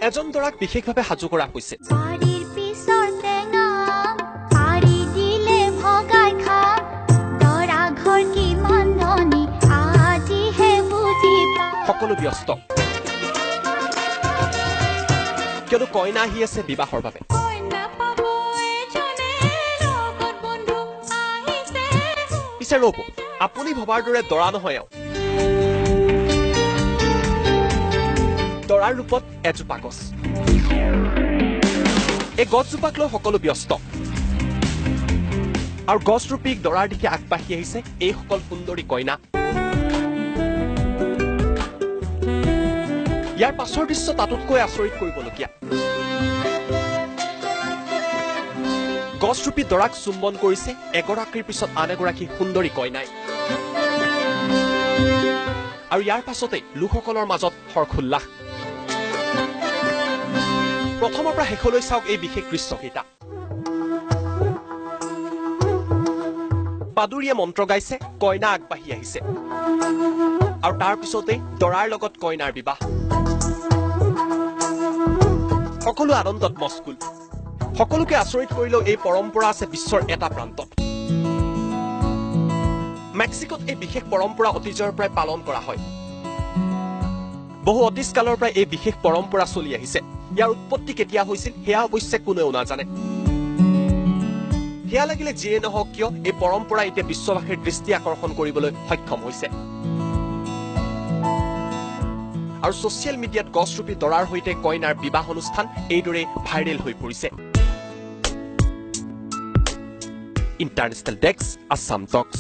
এজন দৰাক বিশেষভাৱে সাজু কৰা হৈছে। সকলো ব্যস্ত, কিয়নো কইনা আহি আছে বিবাহৰ বাবে। পিছে ৰ'ব, আপুনি ভবাৰ দৰে দৰা নহয়। দৰাৰ ৰূপত এজোপা গছ। এই গছজোপাক লৈ সকলো ব্যস্ত আৰু গছৰূপী দৰাৰ দিশে আগবাঢ়ি আহিছে এইসকল সুন্দৰী কইনা। ইয়াৰ পাছৰ দৃশ্য তাতোতকৈ আচৰিত কৰিবলগীয়া। গছৰূপী দৰাক চুম্বন কৰিছে এগৰাকীৰ পিছত আন এগৰাকী সুন্দৰী কইনাই। আৰু ইয়াৰ পাছতে লোকসকলৰ মাজত হৰ্ষোল্লাস। প্ৰথমৰ পৰা শেষলৈ চাওক এই বিশেষ দৃশ্যকেইটা। পাদুৰীয়ে মন্ত্ৰ গাইছে, কইনা আগবাঢ়ি আহিছে আৰু তাৰ পিছতে দৰাৰ লগত কইনাৰ বিবাহ। সকলো আনন্দত মস্কুল। সকলোকে আচৰিত কৰিলেও এই পৰম্পৰা আছে বিশ্বৰ এটা প্ৰান্তত। মেক্সিকোত এই বিশেষ পৰম্পৰা অতীজৰ পৰাই পালন কৰা হয়। বহু অতীজকালৰ পৰাই এই বিশেষ পৰম্পৰা চলি আহিছে। ইয়াৰ উৎপত্তি কেতিয়া হৈছিল সেয়া অৱশ্যে কোনেও নাজানে। সেয়া লাগিলে যিয়ে নহওক কিয় এই পৰম্পৰা এতিয়া বিশ্ববাসীৰ দৃষ্টি আকৰ্ষণ কৰিবলৈ সক্ষম হৈছে। আৰু ছচিয়েল মিডিয়াত গছৰূপী দৰাৰ সৈতে কইনাৰ বিবাহ অনুষ্ঠান এইদৰে ভাইৰেল হৈ পৰিছে। ইণ্টাৰনেশ্যনেল ডেস্ক, আছাম টক্স।